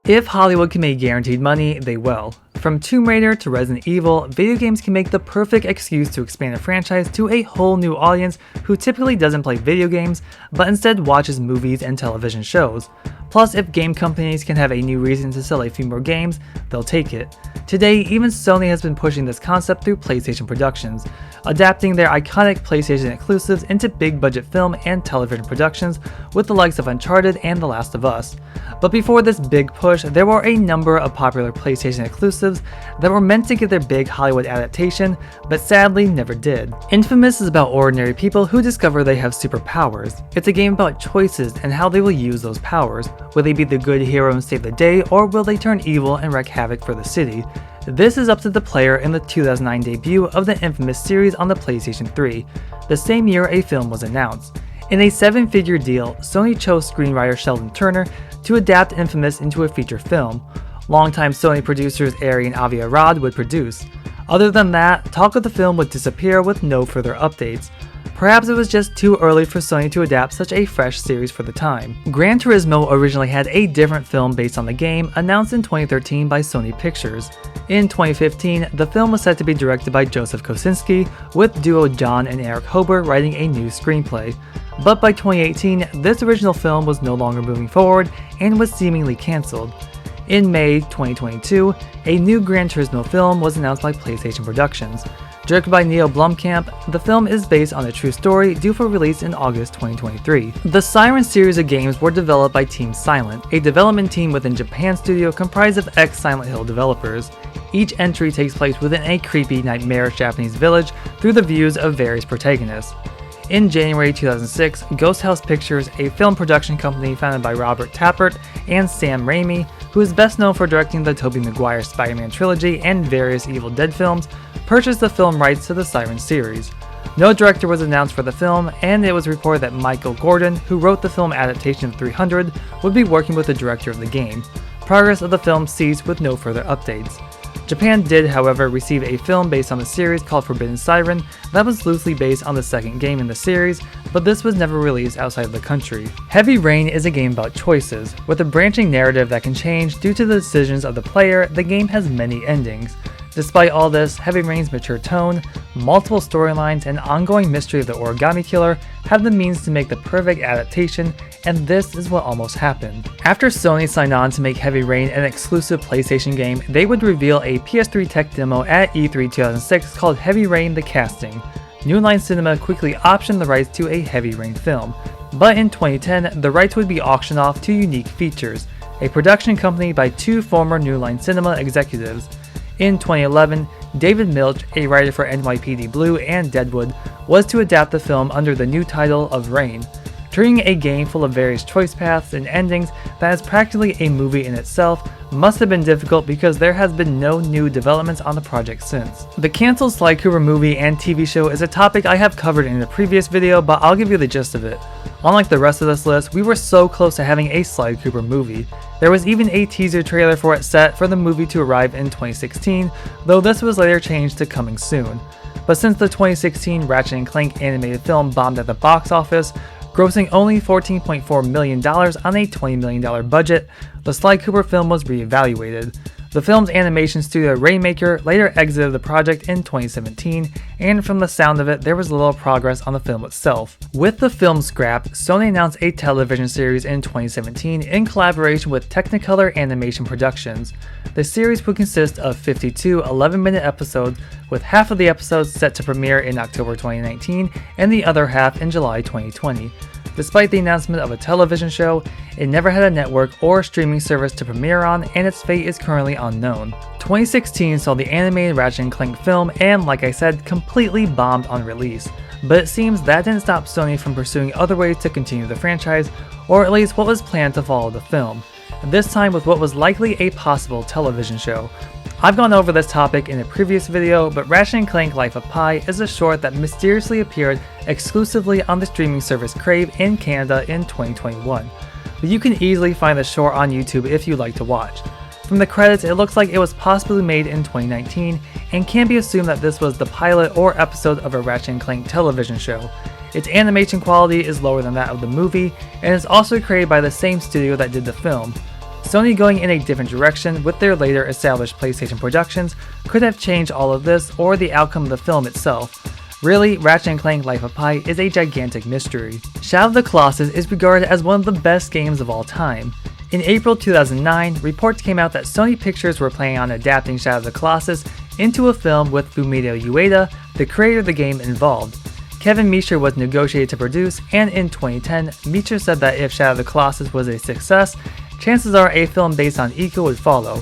If Hollywood can make guaranteed money, they will. From Tomb Raider to Resident Evil, video games can make the perfect excuse to expand a franchise to a whole new audience who typically doesn't play video games, but instead watches movies and television shows. Plus, if game companies can have a new reason to sell a few more games, they'll take it. Today, even Sony has been pushing this concept through PlayStation productions, adapting their iconic PlayStation exclusives into big budget film and television productions with the likes of Uncharted and The Last of Us. But before this big push, there were a number of popular PlayStation exclusives that were meant to get their big Hollywood adaptation, but sadly never did. Infamous is about ordinary people who discover they have superpowers. It's a game about choices and how they will use those powers. Will they be the good hero and save the day, or will they turn evil and wreak havoc for the city? This is up to the player in the 2009 debut of the Infamous series on the PlayStation 3, the same year a film was announced. In a 7-figure deal, Sony chose screenwriter Sheldon Turner to adapt Infamous into a feature film. Longtime Sony producers Ari and Avi Arad would produce. Other than that, talk of the film would disappear with no further updates. Perhaps it was just too early for Sony to adapt such a fresh series for the time. Gran Turismo originally had a different film based on the game, announced in 2013 by Sony Pictures. In 2015, the film was set to be directed by Joseph Kosinski, with duo John and Eric Hober writing a new screenplay. But by 2018, this original film was no longer moving forward and was seemingly cancelled. In May 2022, a new Gran Turismo film was announced by PlayStation Productions. Directed by Neil Blomkamp, the film is based on a true story due for release in August 2023. The Siren series of games were developed by Team Silent, a development team within Japan studio comprised of ex-Silent Hill developers. Each entry takes place within a creepy, nightmarish Japanese village through the views of various protagonists. In January 2006, Ghost House Pictures, a film production company founded by Robert Tappert and Sam Raimi, who is best known for directing the Tobey Maguire Spider-Man trilogy and various Evil Dead films, purchased the film rights to the Siren series. No director was announced for the film, and it was reported that Michael Gordon, who wrote the film adaptation of 300, would be working with the director of the game. Progress of the film ceased with no further updates. Japan did, however, receive a film based on the series called Forbidden Siren that was loosely based on the second game in the series, but this was never released outside of the country. Heavy Rain is a game about choices. With a branching narrative that can change due to the decisions of the player, the game has many endings. Despite all this, Heavy Rain's mature tone, multiple storylines, and ongoing mystery of the origami killer have the means to make the perfect adaptation, and this is what almost happened. After Sony signed on to make Heavy Rain an exclusive PlayStation game, they would reveal a PS3 tech demo at E3 2006 called Heavy Rain: The Casting. New Line Cinema quickly optioned the rights to a Heavy Rain film, but in 2010, the rights would be auctioned off to Unique Features, a production company by two former New Line Cinema executives. In 2011, David Milch, a writer for NYPD Blue and Deadwood, was to adapt the film under the new title of Rain. Turning a game full of various choice paths and endings that is practically a movie in itself must have been difficult because there has been no new developments on the project since. The cancelled Sly Cooper movie and TV show is a topic I have covered in a previous video, but I'll give you the gist of it. Unlike the rest of this list, we were so close to having a Sly Cooper movie. There was even a teaser trailer for it set for the movie to arrive in 2016, though this was later changed to coming soon. But since the 2016 Ratchet & Clank animated film bombed at the box office, grossing only $14.4 million on a $20 million budget, the Sly Cooper film was reevaluated. The film's animation studio Rainmaker later exited the project in 2017, and from the sound of it, there was little progress on the film itself. With the film scrapped, Sony announced a television series in 2017 in collaboration with Technicolor Animation Productions. The series would consist of 52 11-minute episodes, with half of the episodes set to premiere in October 2019 and the other half in July 2020. Despite the announcement of a television show, it never had a network or streaming service to premiere on, and its fate is currently unknown. 2016 saw the animated Ratchet & Clank film and, like I said, completely bombed on release. But it seems that didn't stop Sony from pursuing other ways to continue the franchise, or at least what was planned to follow the film. This time with what was likely a possible television show. I've gone over this topic in a previous video, but Ratchet & Clank Life of Pi is a short that mysteriously appeared exclusively on the streaming service Crave in Canada in 2021. But you can easily find the short on YouTube if you'd like to watch. From the credits, it looks like it was possibly made in 2019, and can be assumed that this was the pilot or episode of a Ratchet & Clank television show. Its animation quality is lower than that of the movie, and is also created by the same studio that did the film. Sony going in a different direction with their later established PlayStation productions could have changed all of this or the outcome of the film itself. Really, Ratchet & Clank Life of Pi is a gigantic mystery. Shadow of the Colossus is regarded as one of the best games of all time. In April 2009, reports came out that Sony Pictures were planning on adapting Shadow of the Colossus into a film with Fumito Ueda, the creator of the game, involved. Kevin Meisher was negotiated to produce, and in 2010, Meisher said that if Shadow of the Colossus was a success, chances are a film based on Ico would follow.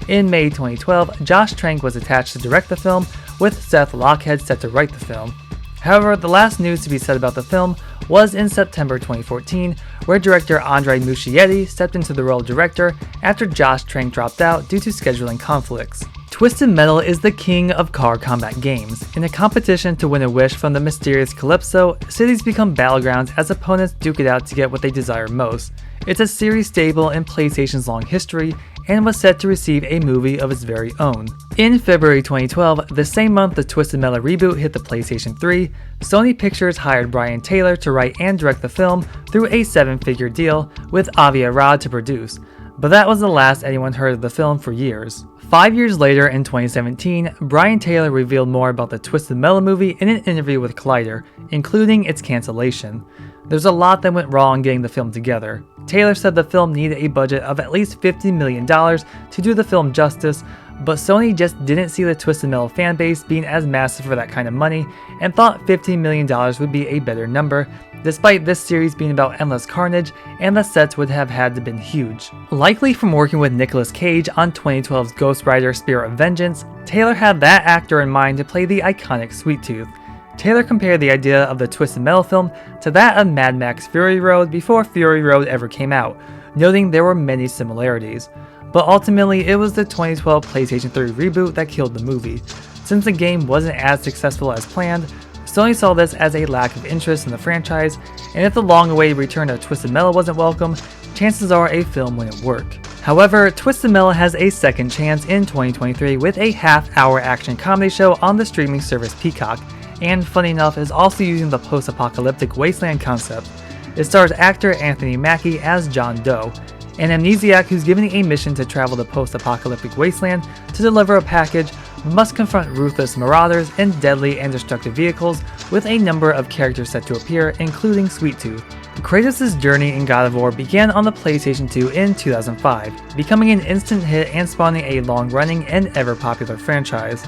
In May 2012, Josh Trank was attached to direct the film, with Seth Lockhead set to write the film. However, the last news to be said about the film was in September 2014, where director Andrei Muschietti stepped into the role of director after Josh Trank dropped out due to scheduling conflicts. Twisted Metal is the king of car combat games. In a competition to win a wish from the mysterious Calypso, cities become battlegrounds as opponents duke it out to get what they desire most. It's a series stable in PlayStation's long history and was set to receive a movie of its very own. In February 2012, the same month the Twisted Metal reboot hit the PlayStation 3, Sony Pictures hired Brian Taylor to write and direct the film through a 7-figure deal with Avi Arad to produce. But that was the last anyone heard of the film for years. 5 years later, in 2017, Brian Taylor revealed more about the Twisted Metal movie in an interview with Collider, including its cancellation. There's a lot that went wrong getting the film together. Taylor said the film needed a budget of at least $50 million to do the film justice, but Sony just didn't see the Twisted Metal fanbase being as massive for that kind of money and thought $15 million would be a better number, despite this series being about endless carnage and the sets would have had to been huge. Likely from working with Nicolas Cage on 2012's Ghost Rider Spirit of Vengeance, Taylor had that actor in mind to play the iconic Sweet Tooth. Taylor compared the idea of the Twisted Metal film to that of Mad Max Fury Road before Fury Road ever came out, noting there were many similarities. But ultimately, it was the 2012 PlayStation 3 reboot that killed the movie. Since the game wasn't as successful as planned, Sony saw this as a lack of interest in the franchise, and if the long-awaited return of Twisted Metal wasn't welcome, chances are a film wouldn't work. However, Twisted Metal has a second chance in 2023 with a half-hour action comedy show on the streaming service Peacock, and funny enough is also using the post-apocalyptic wasteland concept. It stars actor Anthony Mackie as John Doe, an amnesiac who's given a mission to travel the post-apocalyptic wasteland to deliver a package, must confront ruthless marauders and deadly and destructive vehicles, with a number of characters set to appear, including Sweet Tooth. Kratos' journey in God of War began on the PlayStation 2 in 2005, becoming an instant hit and spawning a long-running and ever-popular franchise.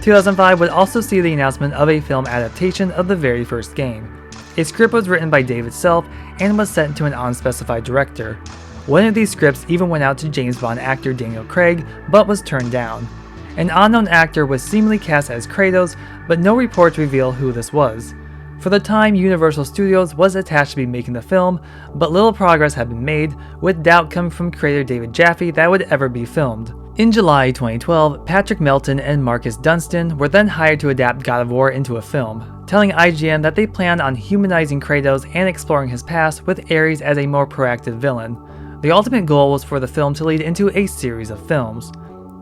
2005 would also see the announcement of a film adaptation of the very first game. A script was written by David Self and was sent to an unspecified director. One of these scripts even went out to James Bond actor Daniel Craig, but was turned down. An unknown actor was seemingly cast as Kratos, but no reports reveal who this was. For the time, Universal Studios was attached to be making the film, but little progress had been made, with doubt coming from creator David Jaffe that would ever be filmed. In July 2012, Patrick Melton and Marcus Dunstan were then hired to adapt God of War into a film, telling IGN that they planned on humanizing Kratos and exploring his past with Ares as a more proactive villain. The ultimate goal was for the film to lead into a series of films.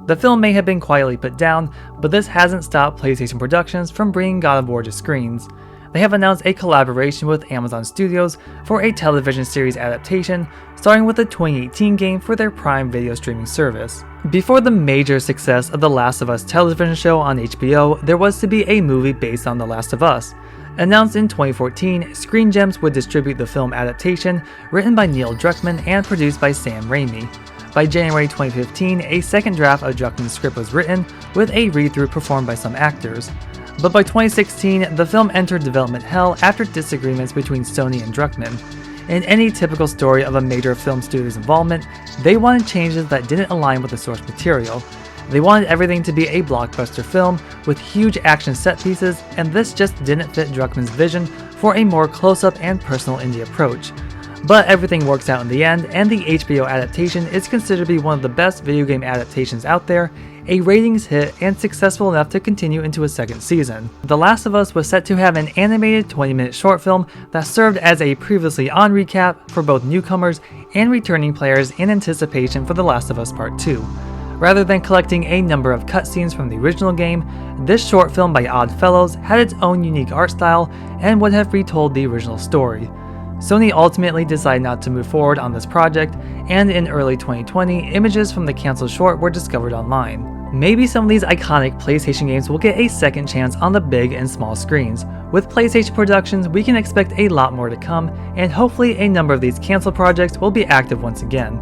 The film may have been quietly put down, but this hasn't stopped PlayStation Productions from bringing God of War to screens. They have announced a collaboration with Amazon Studios for a television series adaptation, starting with the 2018 game for their Prime Video streaming service. Before the major success of The Last of Us television show on HBO, there was to be a movie based on The Last of Us. Announced in 2014, Screen Gems would distribute the film adaptation, written by Neil Druckmann and produced by Sam Raimi. By January 2015, a second draft of Druckmann's script was written, with a read-through performed by some actors. But by 2016, the film entered development hell after disagreements between Sony and Druckmann. In any typical story of a major film studio's involvement, they wanted changes that didn't align with the source material. They wanted everything to be a blockbuster film with huge action set pieces, and this just didn't fit Druckmann's vision for a more close-up and personal indie approach. But everything works out in the end, and the HBO adaptation is considered to be one of the best video game adaptations out there, a ratings hit, and successful enough to continue into a second season. The Last of Us was set to have an animated 20-minute short film that served as a previously on recap for both newcomers and returning players in anticipation for The Last of Us Part 2. Rather than collecting a number of cutscenes from the original game, this short film by Odd Fellows had its own unique art style and would have retold the original story. Sony ultimately decided not to move forward on this project, and in early 2020, images from the cancelled short were discovered online. Maybe some of these iconic PlayStation games will get a second chance on the big and small screens. With PlayStation Productions, we can expect a lot more to come, and hopefully a number of these cancelled projects will be active once again.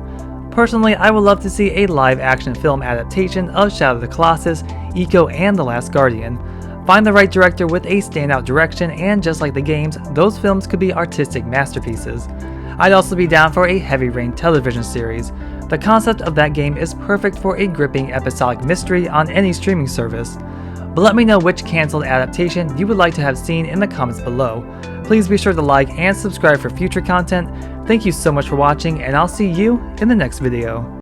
Personally, I would love to see a live-action film adaptation of Shadow of the Colossus, Ico, and The Last Guardian. Find the right director with a standout direction, and just like the games, those films could be artistic masterpieces. I'd also be down for a Heavy Rain television series. The concept of that game is perfect for a gripping episodic mystery on any streaming service. But let me know which cancelled adaptation you would like to have seen in the comments below. Please be sure to like and subscribe for future content. Thank you so much for watching, and I'll see you in the next video.